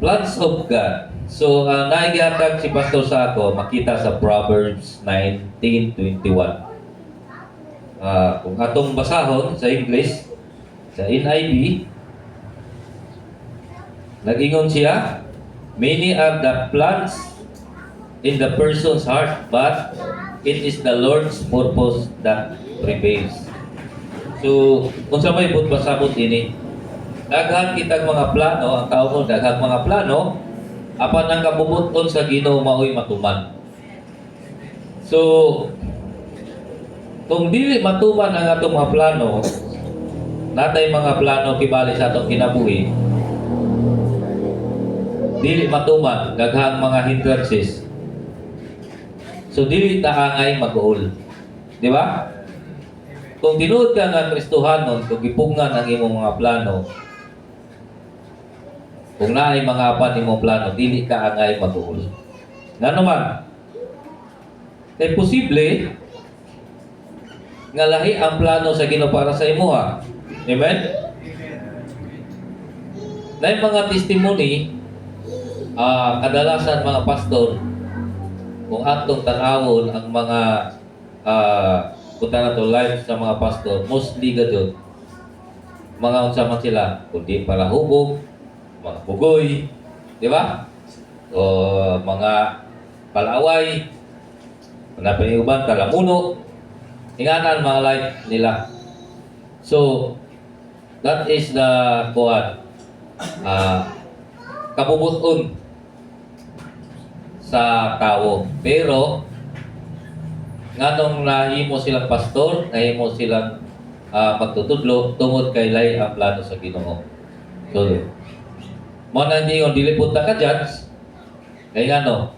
Plans of God. So, ang naigatag si Pastor sa ako, makita sa Proverbs 19:21. Kung atong basahon sa English, sa NIV, nag-ingon siya, many are the plans in the person's heart, but it is the Lord's purpose that prevails. So, kung sa may pasabot ini, daghan kitang mga plano, ang tao mo, daghang mga plano, apan ang kabubuton sa Ginoo mao'y matuman. So, kung dili matuman ang atong mga plano, natay mga plano kibali sa atong kinabuhi, dili matuman, daghang mga hindrances. So, dili taangay mag-uol. Di ba? Kung tinuod ka nga Kristohanon, kung gipungan ang imong mga plano, kung naay mga apan imong plano, dili ka angay mag-uol. Nga naman, kay posible, nga lahi ang plano sa Ginoo para sa imo ha. Amen? Na mga testimony, kadalasan mga pastor, kung atong tanawon ang mga punta na to live sa mga pastor, mostly gadyon, mga unsa man sila, kundi para hubog, mga bugoy, di ba? O mga palaway, hanapin yung uban, talamuno, inganan mga life nila. So, that is the kabubuton sa tao. Pero, nganong nahimo silang pastor, nahimo silang magtutudlo, tungod kay lay ang plano sa Ginoo. So, mo na hindi yung dilipunta ka judge, kay ngano,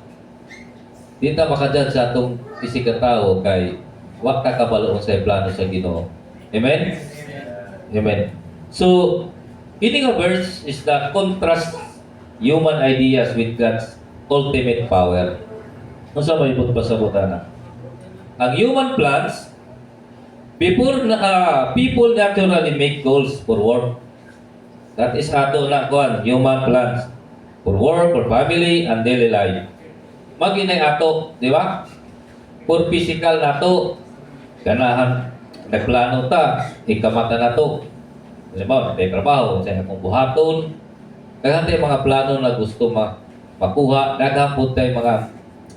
di ta maka-judge sa atong pisikang tao kay wag ta kabalo sa plano sa Ginoo. Amen? Amen. So, ini nga verse is the contrast human ideas with God's ultimate power. Ano sa may pasabutan na? Ang human plans, people naturally make goals for work. That is ato na kuan, human plans for work, for family, and daily life. Maginay ato, di ba? For physical nato, ganahan, nagplano ta, ikamata na to. Halimbawa, may trabaho, sa akong buhaton. Daghang tayo mga plano na gusto makuha. Daghang po tayo mga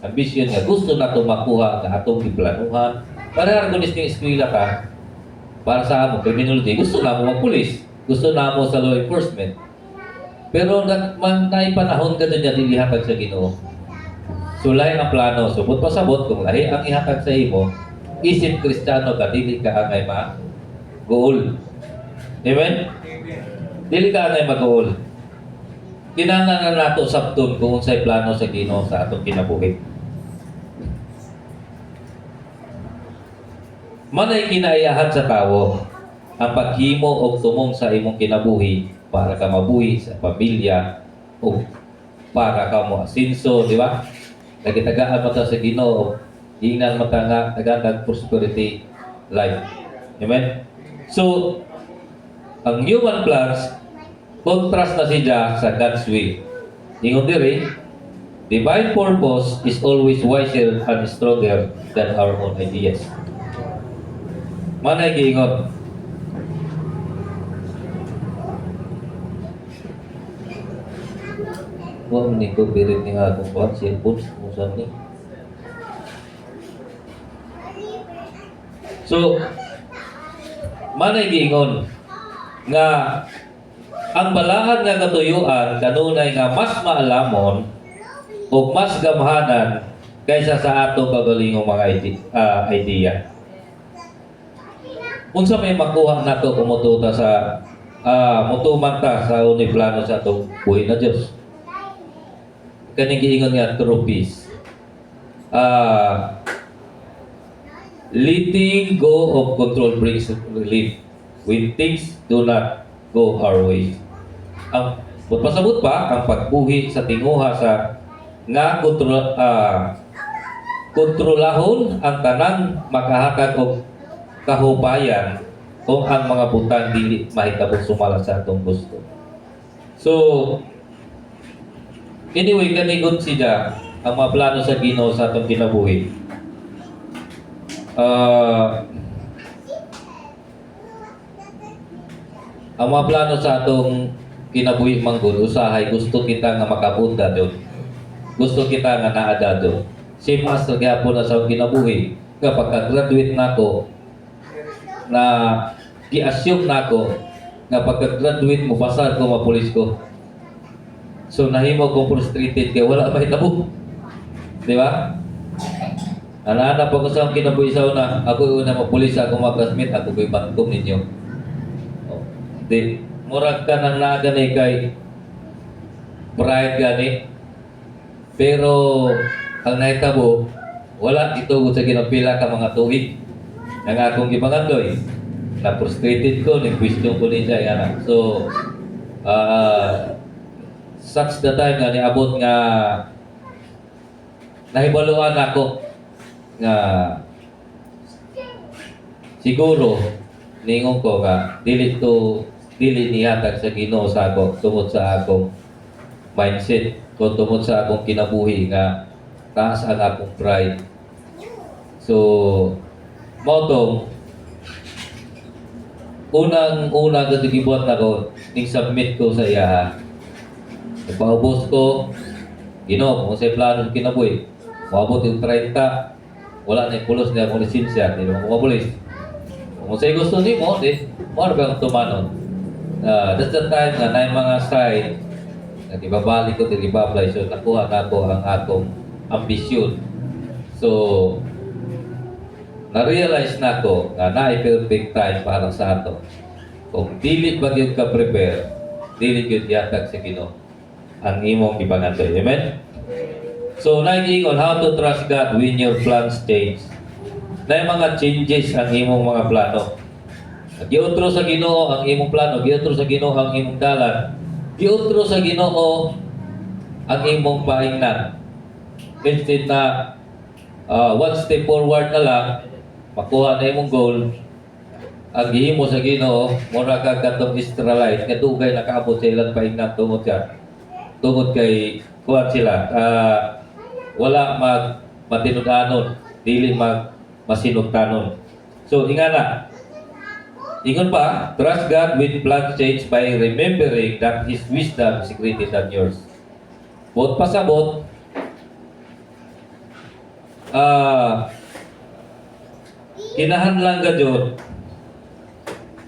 ambisyon nga gusto na ito makuha na atong iplanuhan. Para kung gusto yung eskwela ka, para sa amo, criminology, gusto na mo magpulis. Gusto na mo sa law enforcement. Pero may panahon ka doon niya dilihatag sa Ginoo. So, lahi ang plano. So, but pasabot, kung lahi ang ihatag sa imo, isip Kristiyano ka, dili ka angay ma-goal. Amen? Dili ka angay mag-goal. Kinahanglan nato sabton kung unsay plano sa Ginoo sa atong kinabuhi. Manay kinaiyahan sa tawo ang paghimo og tumong sa imong kinabuhi para ka mabuhi sa pamilya o para ka mo asinso, di ba? Nagitagaan mo sa Ginoo, ingnan mo nga nagandang prosperity life. Amen? So, ang human plans, contrast na siya sa God's way. Ingon diri, divine purpose is always wiser and stronger than our own ideas. Manay giingon. Huwag ni ko birit ni nga akong buhat, cellphone, kumusan ni. So, manay giingon nga ang balahan nga katuyuan kanunay nga mas maalamon o mas gamhanan kaysa sa atong kagalingong mga idea. Unsa may makuha nato kumututa sa mutuman ta sa unay plano sa atong buhay na Dios. Kaning giingon nga true peace. Letting go of control brings relief when things do not go our way. Ang pasabot pa ang pagbuhi sa tinguha sa nga kontrolahon ang tanang makahatag og kahubayan kung ang mga butang dili mahitabong sumala sa atong gusto. So, Anyway, kanigon siya ang mga plano sa Ginoo sa atong kinabuhi. Ang mga plano sa atong kinabuhi manggod, usahay, gusto kita nga makabunda doon. Gusto kita nga naada doon. Same as nagyapon na sa akong kinabuhi. Kapag graduate na ako, na gi-assume na ako, nga pagka-graduate mo, pasar ko, mapulis ko. So, nahimo kong frustrated kaya wala may tabo. Di ba? Alahanap ako sa akong kinabuhi sa una. Ako una mapulis, ako mag-classmate, ako ko'y bantong ninyo. Oh. Di, murag ka nang naganay kay pride gani. Pero, ang naitabo, wala ito sa ginapila ka mga tuig. Ang akong gipangandoy. Na-frustrated ko, nag-question ko niya yan. So, such the time nga niabot nga nahibaluan ako nga siguro ningon ko nga dili nihatag sa Ginoo sa ako tungod sa akong mindset ko tungod sa akong kinabuhi nga taas ang akong pride. So motong unang kasi gibuhat ako ning submit ko sa iya. Nagpaubos ko Ginoo kung sa plano kinabuhi maabot yung 30 wala na pulos niya kung lisensya, hindi mo mapulis. Kung sa'yo gusto niyo mo, mo bang tumanon? That's the time na na yung mga side na ibabalik ko, ibabalik. So, nakuha na ko ang atong ambisyon. So, na-realize na ko na na-perfect time para sa ato. Kung dili ba yun ka-prepare, dili yun yatag sa Ginoo ang imong ipangandoy. Amen? So, nag-iingon, how to trust God when your plans change. Na yung mga changes ang imong mga plano. Giutro sa Ginoo ang imong plano, giutro sa Ginoo ang imong dalan, giutro sa Ginoo ang imong paingnan. Instead na one step forward na lang, makuha na imong goal, ang gihimo sa Ginoo, mura ka katong Israelite, nga dugay nakaabot sa ilang paingnan tungod kay kuwan sila. Wala matinud-anon, dili masinugtanon. So, ingana. Ingon pa, trust God with plans change by remembering that His wisdom is greater than yours. Bot pasabot, kinahanglan ka dyan,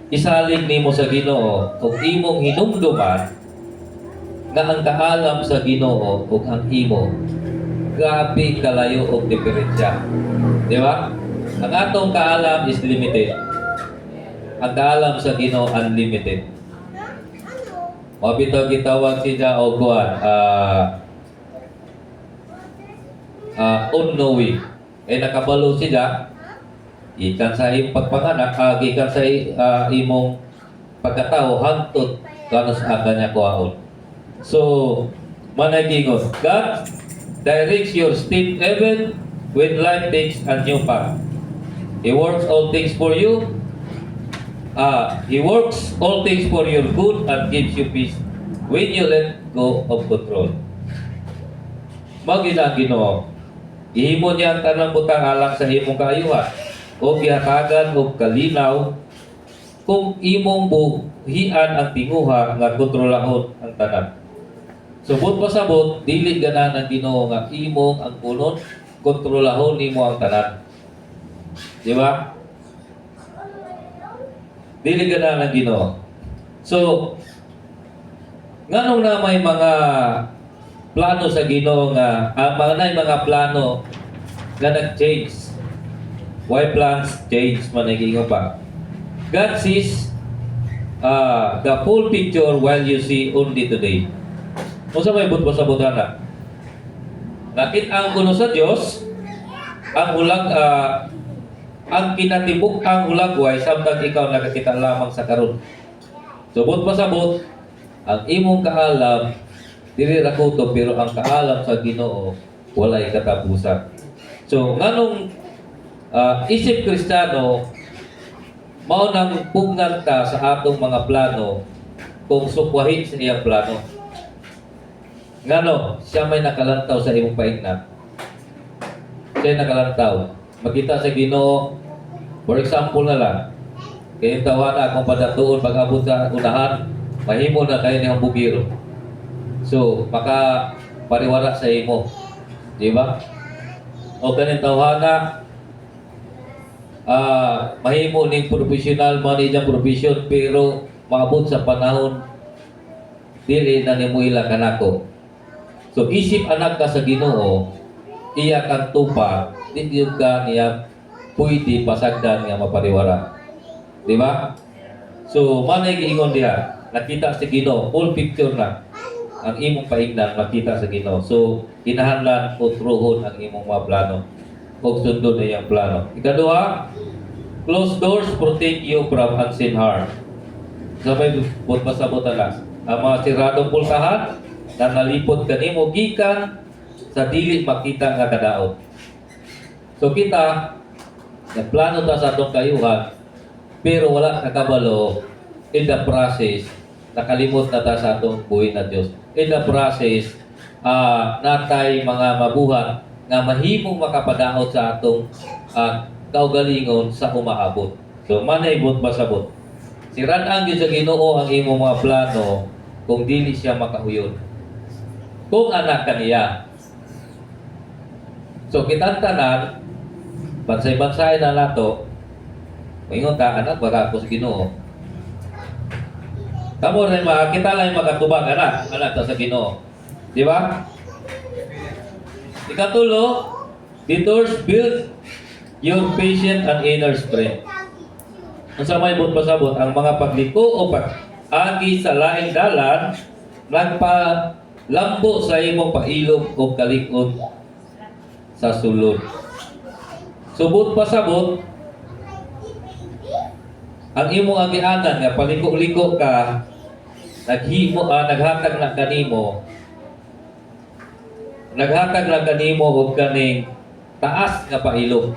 isalig nimo sa Ginoo kung imong hinumduman nga ang kaalam sa Ginoo ug ang imo grabe kalayo og diferensya. Di ba? Ang atong kaalam is limited. Ang kaalam sa Ginoo unlimited. Mabitaw gitawag siya og kuan unknowing. Nakabalo siya ikan sa imong pagpanganak, ikan sa imong pagkatao hangtod kanos aga niya kuhaon. So, managingon, God directs your step even when life takes a new path. He works all things for you. He works all things for your good and gives you peace when you let go of control. Magina Ginoo, ihimo niya ang tanang butang alang sa imong kaayuhan o gihatagan og kalinaw kung imong buhian ang tinguha nga kontrolahon ang tanan. Subot pasabot, dili ganan ang Ginoo nga imong ang punon, kontrolahon nimo ang tanan. Di ba? Dili ganan ang Ginoo. So, nganong na may mga plano sa Ginoo nga mga plano nga nag-change. Why plans change man pa? God sees the full picture while you see only today. Kung sa may butbo sa budana, nakit ang kuno sa Dios ang ulag ang kinatibuk ang ulagway samtang ikaw nakakita lamang sa karon. Subot pasabot ang imong kaalam dili ra kutob pero ang kaalam sa Ginoo walay katapusan. So nganong isip Kristiyano mao nang pugngan ta sa atong mga plano kung sukwahi sa iyang plano. Ngano, siya may nakalantaw sa imong paignan. Siya nakalantaw. Makita sa Ginoo, for example na lang, kaya tawa na akong padatuon pag-abot sa unahan, mahimo na kayo niyang bugiro. So, maka pariwara sa imo. Di ba? O kanin tawhana, mahimo ning professional man iyang profession pero maabot sa panahon dili na nimo ila kanako. So isip anak ka sa Ginoo, iya kang tupa, hindi ka niya pwede pasagdan nga mapariwara. Di ba? So manay giingon diha, nakita sa Ginoo, full picture na ang imong paignan makita sa Ginoo. So kinahanglan utruhon ang imong mga plano ug sundon na iyang plano. Ikaduha, closed doors protect you from unseen harm. Sabay bot pasabot na ang mga siradong pulsahan na nalipot kanimo gikan sa dili makita nga kadaot. So kita nagplano ta sa atong kayuhan pero wala nakabalo in the process nakalimot na ta sa atong buhay na Dios. In the process, natay mga mabuhat nga mahimong makapadaot sa atong kaugalingon sa umaabot. So, manaybot pasabot. Siran-ang yun sa Ginoo ang imong mga plano kung dili siya makahuyon. Kung anak ka niya. So, kitang tanan, bansay-bansay na nato, maingon ka, anak, baka ako sa Ginoo. Kamu rin kita lang makatubag anak ta sa Ginoo. Di ba? Ikatulo, detours build your patient and inner strength. Ang sa may bot pasabot, ang mga pagliko o pag-agi sa laing dalan, nagpalambo sa imong pailog o kalikod sa sulod. Subot pasabot, ang imong agianan nga paliko-liko ka, naghatag na kanimo og kaning taas nga pailog.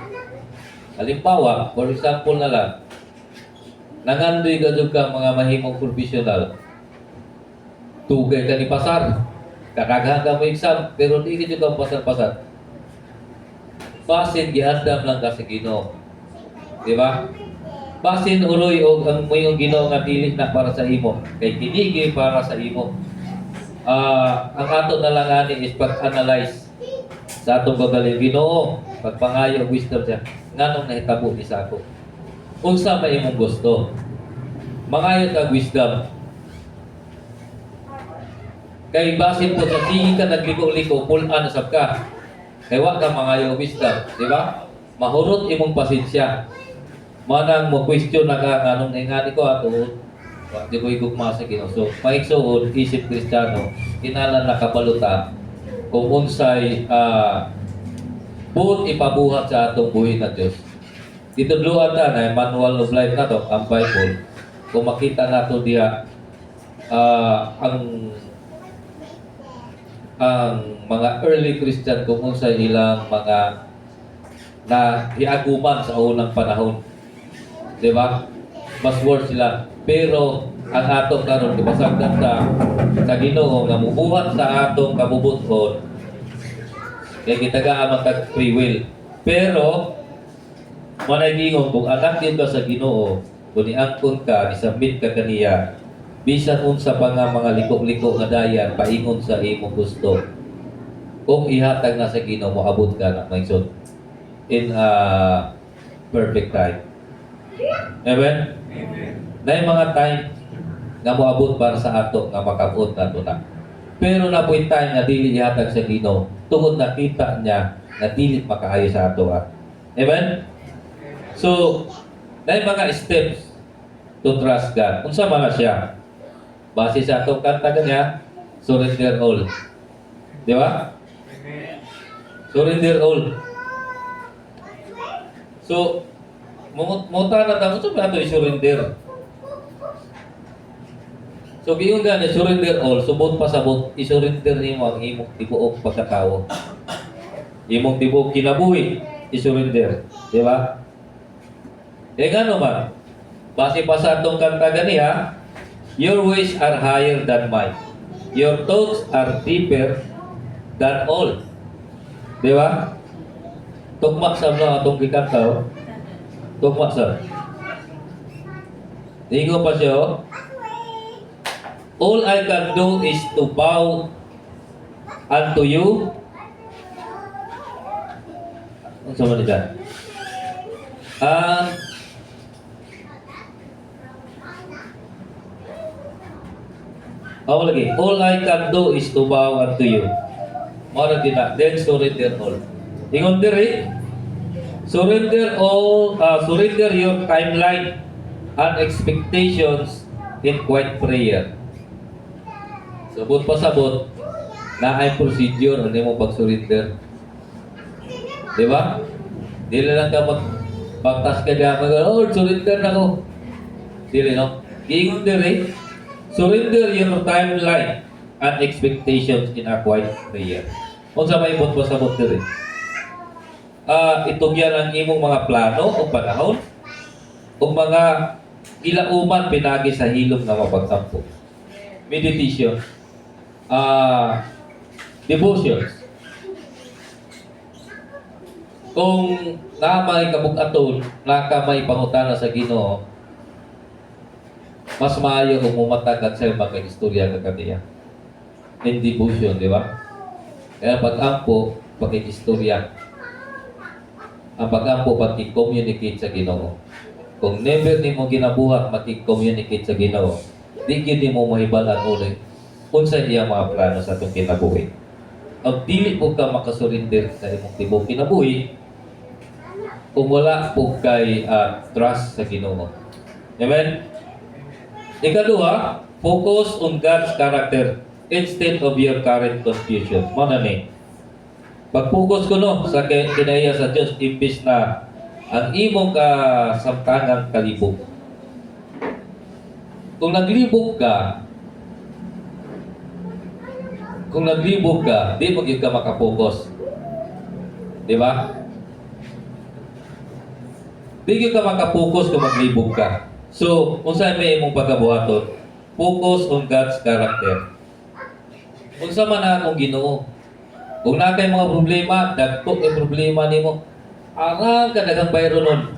Halimbawa, for example na lang, nangandoy gadug ka mga mahimong professional. Tugay ka ni pasar, kakaghan ka mo exam, pero di ka ka pasar-pasar. Basin gihandam lang ka sa Ginoo. Di ba? Basin uroy og ang mayong Ginoo nga dili na para sa imo, kay kinigi para sa imo. Ang ato na lang ani is pag-analyze sa atong gagaling Ginoo, pagpangayo wisdom siya. Nganong nahitabo ni sa ako? Unsa ba imong gusto? Mangayo kag wisdom. Kay basin po sa sige ka nagliko-liko, pulan sab ka. Kay wa ka mangayo wisdom, di ba? Mahurot imong pasensya. Manang mo question na ka anong ingani ko ato di ko igugma sa Ginoo. So maigsuon isip Kristiyano kinahanglan nakabaluta kung unsay buot ipabuhat sa atong buhi na Dios. Itudluan ta na manual of life na to ang Bible. Kung makita nato diha ang mga early Christian kung unsay ilang mga na hiaguman sa unang panahon. Diba? Mas worse sila. Pero ang atong karon gipasagdan sa Ginoo nga mubuhat sa atong kabubuton kay gitagaan matag free will. Pero manay gingon kung anak din ka sa Ginoo, kung niangkon ka, isubmit ka kaniya, bisan unsa pa nga mga liko-liko nga dayan paingon sa imong gusto. Kung ihatag na sa Ginoo mo abot ka na maisod in perfect time. Amen? Na yung mga time nga moabot para sa ato nga makabuot nato na. Pero na po yung time nga dili ihatag sa Ginoo tungod nakita niya na dili makaayo sa ato. Amen? So, na yung mga steps to trust God. Unsa man siya? Base sa atong kanta kanya, surrender all. Di ba? Surrender all. So, Munta na tamo sa ato i-surrender. So giyon gani surrender all, subot pasabot i-surrender nimo ang imong tibuok pagkatao. Imong tibuok kinabuhi i-surrender, di ba? Ngano man? Base pa sa atong kanta ganiha, your ways are higher than mine. Your thoughts are deeper than all. Di ba? Tugma sa mga atong gikantaw. Tugma sa. Ingo pa siya, oh. All I can do is to bow unto you. Ano sa mga dyan? Lagi. All I can do is to bow unto you. Mara din na. Then surrender all. Ingon diri, surrender all, surrender your timeline and expectations in quiet prayer. Sabot pa sabot, na ay procedure, ano mo pag-surrender. Di ba? Di lang ka magpagtas ka dyan, Lord, surrender na ko. Dili, no? Ingon diri, surrender your timeline and expectations in a quiet prayer. Kung sa may bot pa sabot diri. Itugyan ang imong mga plano o panahon o mga ilauman pinagi sa hilom na mapagsampo. Meditation. Devotions. Kung namay kabug-aton, nakamay pangutana sa Ginoo, mas maayo kung mumatag at sa mga istorya ka kaniya. In devotion, di ba? Kaya pag-ampo, pag-istorya. Ang pag-ampo, pag-communicate sa Ginoo. Kung never ni mo ginabuhat, maki-communicate sa Ginoo, di yun mo mahibalan ulit kung sa iya mga plano sa itong kinabuhi. Ang dili po ka makasurinder sa imong tibok kinabuhi kung wala po kay trust sa Ginoo. Amen? Ikaduha, focus on God's character instead of your current confusion. Mana ni? Pag-focus ko no sa kinaiya sa Diyos, imbis na ang imong kasamtangang kalibog. Kung naglibog ka, di mo ka makapokus. Di ba? Di ka makapokus kung maglibog ka. So, kung saan may imong pagkabuhaton, focus on God's character. Kung sa man akong Ginoo, kung na kay mga problema, dagko yung problema nimo, arang ka dagang bayro nun.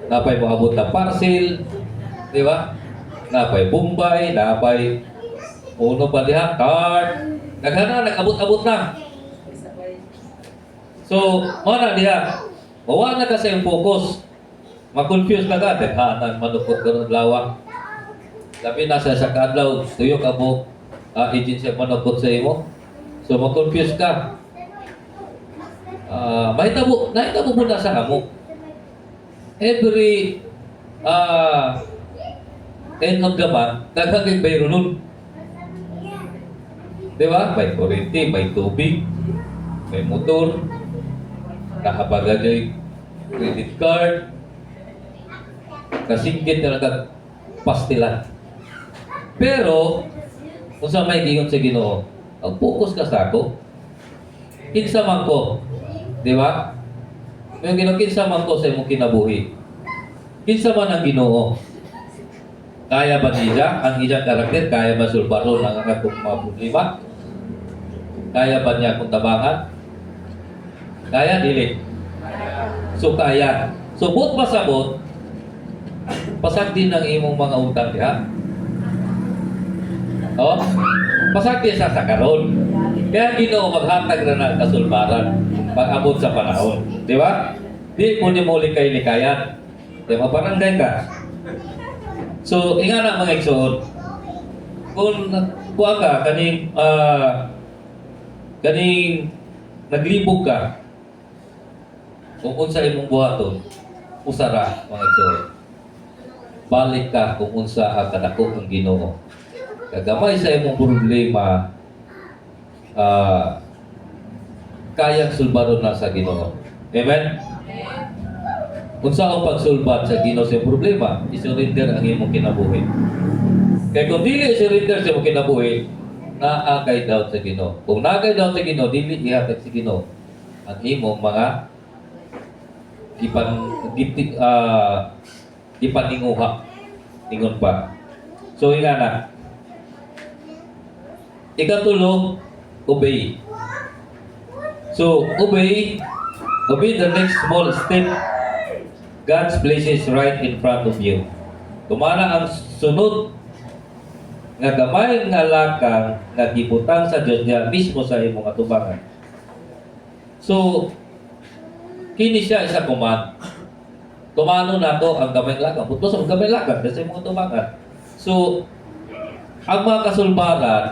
Napay mo abot na parcel, di ba? Napay Bombay, napay uno pa diha, card. Naghana, nag-abot-abot na. So, mana diha, mawa na kasi yung focus. Ma-confuse ka ka, daghanan, manupot ka ng lawa. Labi na sa kadlaw, tuyo ka mo, agency manupot sa imo. So, ma-confuse ka. Nahitabo muna sa amo. Every end of the month, naghagay bayro nun. Diba? May kurente, may tubig, may motor, nakapagagay credit card, kasingkit na nagpastilan. Pero, kung sa may gingon sa Ginoo, ang focus ka sa ako, kinsa man ko. Di ba? Yung kinsa man ko sa imong kinabuhi. Kinsa man ang Ginoo. Kaya ba niya, ang iyang karakter, kaya ba sulbaro ng akong mga problema? Kaya ba niya akong tabangan? Kaya, dili. So, kaya. So, but pasabot, pasag din ang imong mga utang diha. Oh, pasag din sa karon. Kaya Ginoo maghatag na ng kasulbaran pag-abot sa panahon. Di ba? Di mo ni mo likay-likayan. Di ba? Parangay ka. So, inga na mga igsoon. Kung kuha ka, kaning naglibog ka, kung unsa imong buhaton, usara mga igsoon. Balik ka kung unsa ang kadako ang Ginoo. Kagamay sa imong problema, kayang sulbaron na sa Ginoo. Amen? Kung saan pagsulbat sa Ginoo sa problema, isurrender ang imong kinabuhi. Kaya kung dili isurrender sa imong kinabuhi, naagay daw sa Ginoo. Kung naagay daw sa Ginoo, dili ihatag sa Ginoo ang imong mga ipaninguha. Ningon pa. So, ina na. Ikatulo, obey. So, obey the next small step God places right in front of you. Kumana ang sunod nga gamay nga lakang nga gibutang sa Dios niya mismo sa imong atubangan. So, kini siya isa command. Kumano na to ang gamay lakang. Putos ang gamay lakang sa imong atubangan. So, ang mga kasulbaran,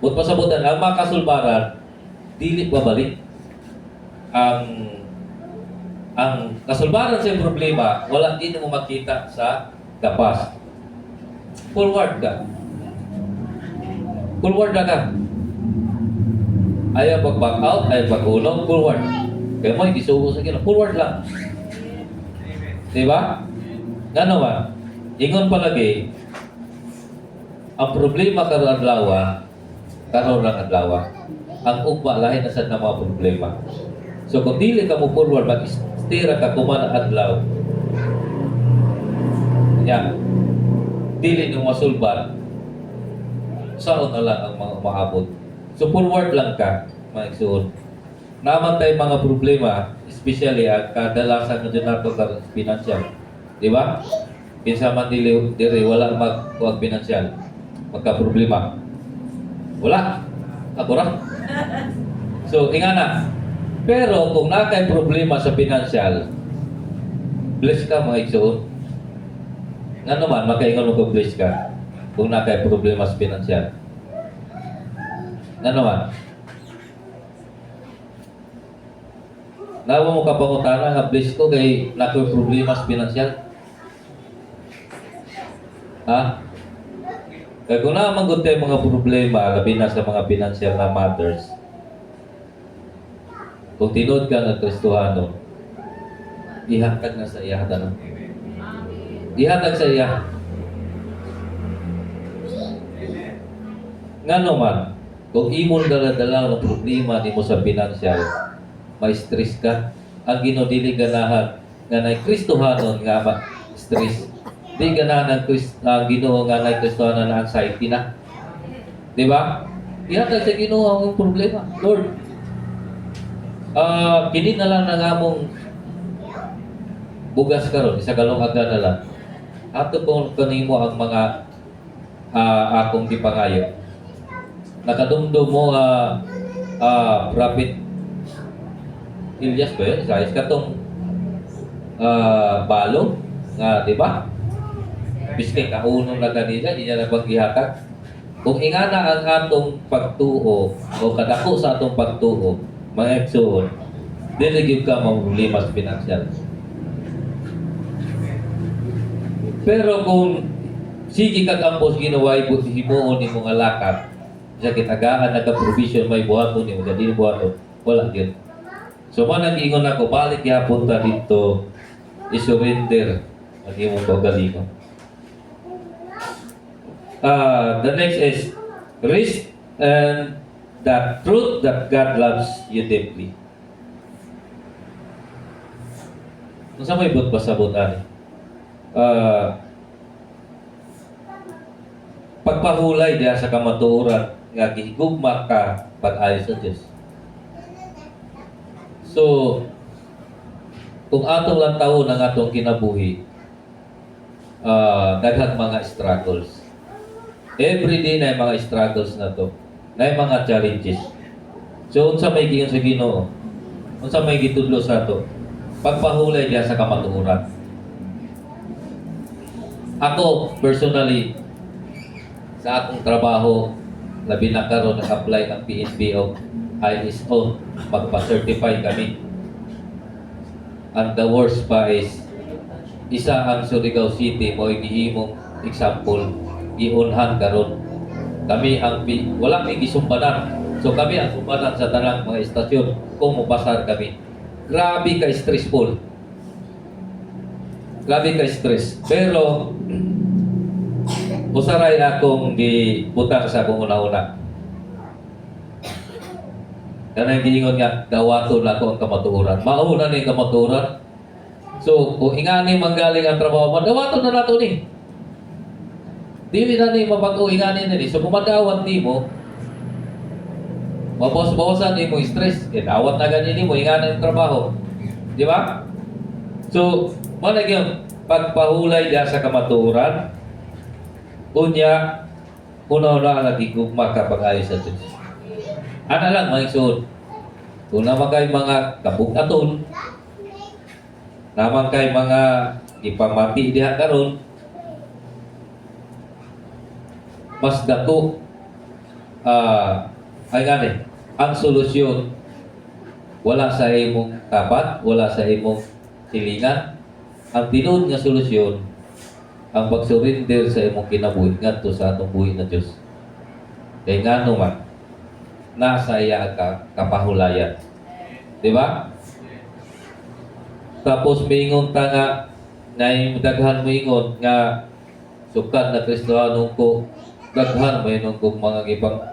pasabutan, ang mga kasulbaran, dili babalik. Ang kasulbaran sa problema, wala din mo makita sa kapas. Forward ka. Forward na ka. Ayaw pag-back out, ayaw pag-ulong, forward. Kaya mo, hindi subo sa kino. Forward lang. Diba? Nga naman, ingon palagi, ang problema karon lang adlaw. Ang ugma lahi na sad na mga problema. So kung dili ka mo forward, mag-stira ka kumana adlaw. Yan. Dili nyo masulban. Saan na lang ang mga umaabot. So forward lang ka, mga igsuon. Naman tayo mga problema, especially ang kadalasan na dyan nato ka financial. Di ba? Kinsa man dili wala mag financial. Magka-problema. Wala. Ako ra. So, ingana. Pero kung nakay problema sa financial, bless ka mga igsuon. Nga naman, makaingon mo bless ka kung nakay problema sa financial. Nga naman. Nawa mo kapangutana nga bless ko kay nakay problema sa financial. Ha? Kaya kung naman tayo mga problema, labi na sa mga financial na matters, kung tinod ka ng Kristohano, ihatag na sa iya. Ihatag sa iya. Nga naman, kung imong dala-dala ng problema ni mo sa financial, may stress ka, ang ginodili ganahan nga na Kristohano nga stress. Di ganahan ng Ginoo nga na Kristohano na anxiety na. Di ba? Ihatag sa Ginoo ang problema. Lord, kini na lang ng among bugas karon isa kalong aga na lang. Ato kung kanimo ang mga akong gipangayo. Nakadumdum mo Prophet Elias ba yun? Isa katong balong nga, di ba? Biskay kaunong na kanila, di niya nagpaghihatag. Kung ingana ang atong pagtuo o kadako sa atong pagtuo, mga igsoon, diligid ka problema sa financial. Pero kung sige ka kampos ginaway himuon ni mga lakad, sa kitagaan nagka-provision may buhaton ni mga dili buhaton, wala din. So man nag-ingon ako, balik yapon ta dito, i-surrender ang imong pagalingon. The next is risk and the truth that God loves you deeply. Kung sa may pasabot ani, pagpahulay diya sa kamatuoran nga gihigugma ka pag-ayo sa Dios. So, kung atong lang taon ang atong kinabuhi, daghang mga struggles. Every day na mga struggles na to, na mga challenges. So, unsa may giyon sa Ginoo? Unsa may gitudlo sa to? Pagpahulay diya sa kamatuoran. Ako, personally, sa akong trabaho, labi na karon nag-apply ng PNP o ISO, magpa-certify kami. And the worst pa is, isa ang Surigao City mo gihimong example, giunhan karon. Kami ang wala may gisumbanan. So kami ang sumbanan sa tanang mga estasyon kung mupasar kami. Grabe ka stressful. Grabe ka stress. Pero usaray akong gibutang sa akong una-una. Kanang giingon nga, dawaton ako ang kamatuoran. Mauna ni kamatuoran. So, kung ingani manggaling ang trabaho mo, dawaton na nato ni. Dili na ni mapag-o ingani na ni. So, kung madawat ni mo, Mapos-bawasan mo stress. Awat na ganyan mo, ingana yung trabaho. Di ba? So, malagyan, pagpahulay diya sa kamatuoran, unya, una-una nagigugma ka pag-ayos sa Diyos. Ano lang, mga isuod. Kung naman kayo mga kabug-aton, naman kayo mga ipamati diha karon, mas dako ay gani, ang solusyon wala sa imong tapat, wala sa imong silingan. Ang tinuod nga solusyon ang pag-surrender sa imong kinabuhi ngadto sa atong buhi na Dios. Kay ngano man nasa iya ka kapahulayan. Di ba? Tapos mingon ta nga daghan mo ingon nga sukat na Kristohanon ko, daghan mo hinungkog mga gibang,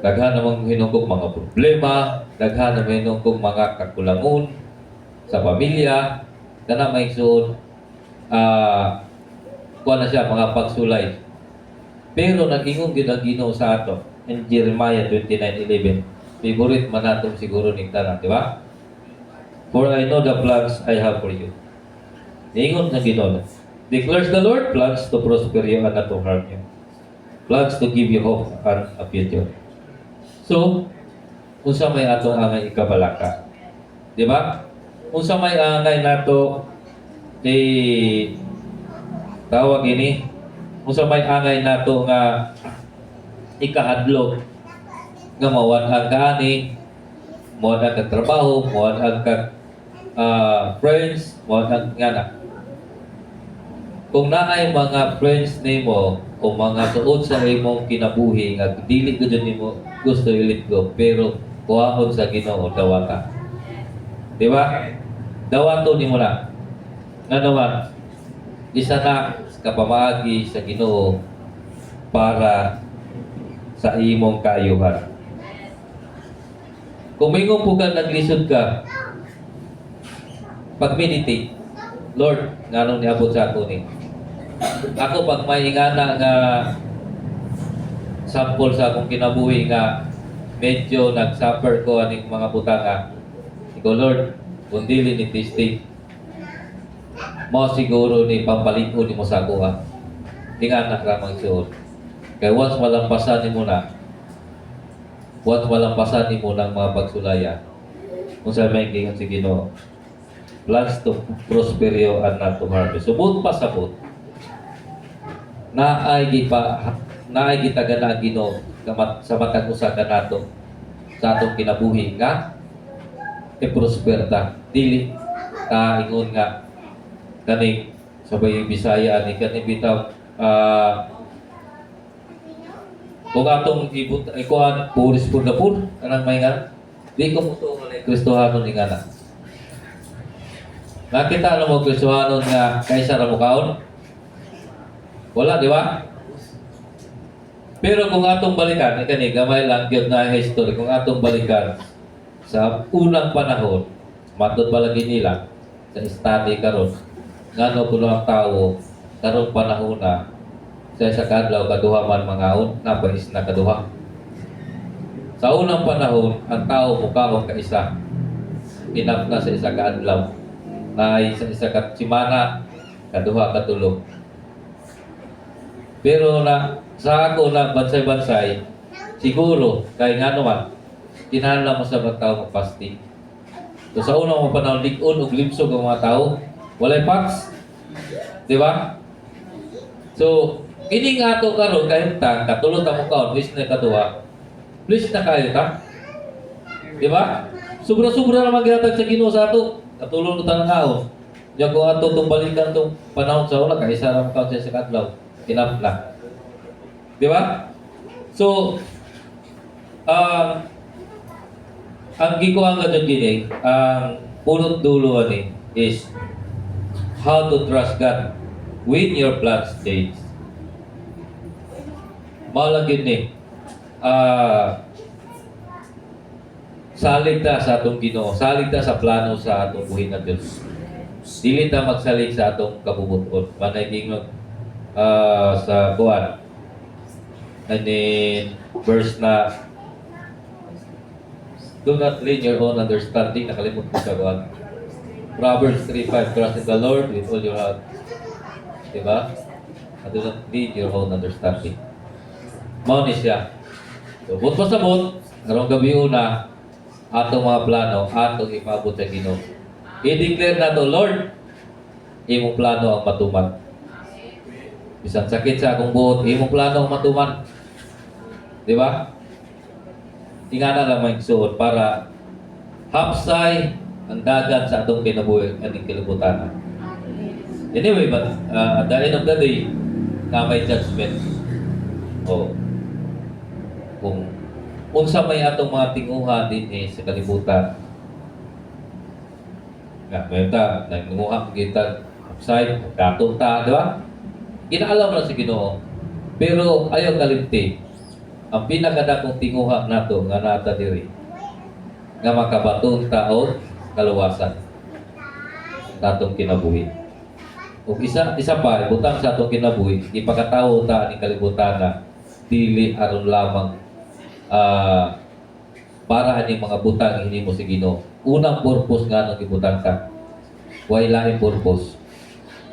daghan namang hinungkog mga problema, daghan namang hinungkog mga kakulangon sa pamilya, kana may suod kuha na siya mga pagsulay. Pero nag-ingon gyud ang Ginoo sa ato in Jeremiah 29:11. Favorite man natong siguro ning tanan, di ba? For I know the plans I have for you. Ingon ng Ginoo. Declares the Lord, plans to prosper you and not to harm you. Plans to give you hope and a future. So, unsa may atong angay ikabalaka? Di ba? Unsa may angay nato tawag ini, unsa may angay nato nga ikahadlok nga mawad ang kaani, mawad ang trabaho, mawad ang friends, mawad ang ngana. Kung naay mga friends nimo o mga suod sa imong kinabuhi nga dili gud nimo gusto i-let go, pero kuhaon sa Ginoo dawata. Di ba? Dawato nimo na. Nga naman, isa na kapamagi sa Ginoo para sa imong kaayuhan. Kung may po ka, naglisod ka, pag-meditate, Lord, nga nung niabot sa ako ni. Ako pag may ingana nga sample sa akong kinabuhi nga medyo nag-suffer ko aning mga butanga. Ikaw, Lord, kung dili ni testing, mo siguro ni pampaliko ni mo sa kuha. Ingana ka mang suod. Kaya once malampasan ni mo na, once malampasan ni mo ng mga pagsulaya, kung sa may gingan si Ginoo, plans to prosper you and not to harm you. Subot pa sabot, naay kita gana Ginoo sa matag usa ka nato sa atong kinabuhi nga i-prosper ta. Dili ta ingon nga kaning sabay Bisaya ani kaning bitaw kung atong ikuan puris pud na pud anang may nga di ko mutuo nga Kristohanon ni ngana. Nakita na mo Kristohanon nga kaysa ra mo kaon? Wala, di ba? Pero kung atong balikan, kani gamay lang gyud na history, kung atong balikan sa unang panahon, matud balagi nila sa study karon, ngano kuno ang tawo karong panahon na sa isa kadlaw kaduha man mangaon, napais na kaduha. Sa unang panahon, ang tao mukaon ka isa. Enough na sa isa kadlaw. Na sa isa ka simana, kaduha katulog. Pero na sa ako na bansay-bansay, siguro, kaya nga naman, kinahanglan mo sa mga tao mag-fasting. So sa unang mga panahon, lig-on o glimpsog ang mga tao, walay paks. Di ba? So, ini nga ito karon kahit ta, katulog ta mo kaon, please na katuwa, please na kayo ta. Di ba? Sobra-sobra naman ginatag sa Ginoo sa ato, katulog ta ng kaon. Diyan ko ato itong balikan itong panahon sa una, kaisa na mo kaon sa kadlaw. Enough na. Di ba? So, ang gikuha nga dyan gini, ang punot dulo ani is how to trust God when your plans change. Malagin ni, salig ta sa atong Ginoo, salig ta sa plano sa atong buhay na Diyos. Dili ta magsalig sa atong kabubuton. Manay sa kuwan. And then, verse na Do not lean your own understanding. Nakalimut ko sa buwan. Proverbs 3:5, trust in the Lord with all your heart. Diba? And do not lean your own understanding. Mao ni siya. So, but pasabot, karong gabi una, atong mga plano, atong ipabot sa Ginoo. I-declare na to, Lord, imong plano ang matuman. Bisan sakit sa akong buot, imong plano ang matuman. Di ba? Ingana lang may suot para hapsay ang dagat sa atong kinabuhi aning kalibutan. Anyway, but at the end of the day, na may judgment. O, kung unsa may atong mga tinguha din sa kalibutan. Nga, may ta, nangunguha kita upside, kato ta, di ba? Ginaalam na si Ginoo. Pero ayaw kalimti. Ang pinakadakong tinguha nato nga nata diri nga makabatong tao kaluwasan sa atong kinabuhi. Ug isa pa butang sa atong kinabuhi, ipakatawo ta ni kalibutan na dili aron lamang para ani mga butang hinimo si Ginoo. Unang purpose nga nang gibutang ka. Way lain purpose.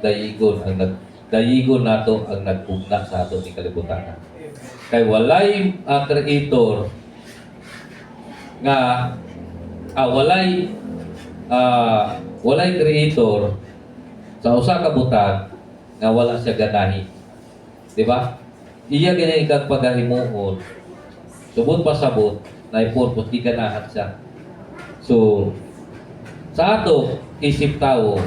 Dayigon nato ang nagpugna sa aton ni kalibutan. Kay walay creator nga walay creator sa usa ka butang nga wala siya ganahi. Di ba? Iya gani kag pagahimuon. Subot pasabot na purpose di ganahan siya. So sa ato isip tao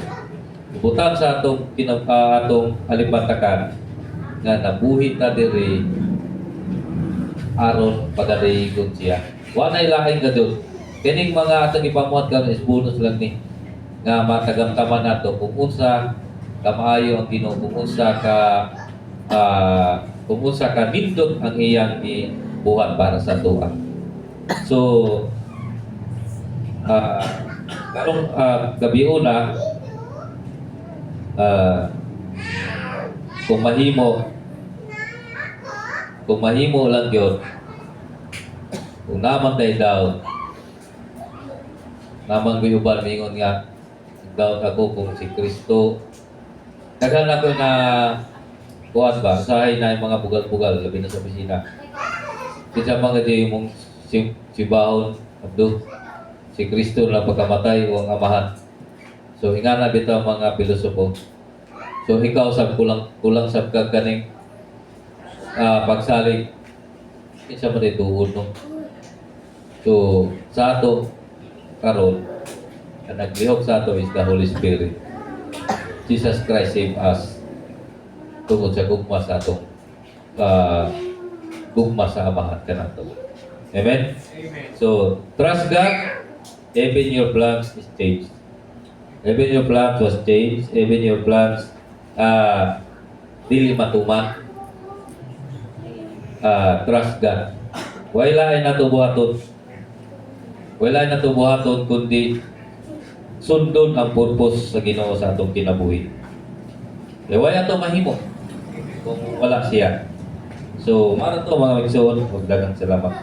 butang sa atong atong alibantakan nga nabuhi ta diri aron pagadayigon siya. Wa nay lain kadto. Kining mga atong ipamuhat karon is bonus lang ni nga matagamtaman nato kung unsa kamaayo ang Ginoo, kung unsa ka nindot ang iyang ibuhat para sa tuwa. So karong gabi una kung mahimo lang yun, kung naman tayo daw, naman guyuban mingon nga, daw ako kung si Kristo. Daghan ako na, kuhan ba, usahay na yung mga bugal-bugal, labi na sa opisina. Kinsa mga di mong si Bahon, abdo, si Kristo na pagkamatay o ang amahan. So, ingana bitaw mga pilosopo. So, ikaw sab kulang sab ka kaning pagsalig isa man ituod no. So, sa ato karon ang naglihok sa ato is the Holy Spirit. Jesus Christ save us tungod sa gugma sa atong gugma sa amahan kanato. Amen? Amen. So, trust God, even your plans is changed. Even your plans was changed. Even your plans dili matuman. Trust God. Wala ay natubuhaton. Wala ay natubuhaton kundi sundon ang purpose sa Ginoo sa atong kinabuhi. Wala ato mahimo kung wala siya. So, mara to mga magsuon, magdagang salamat.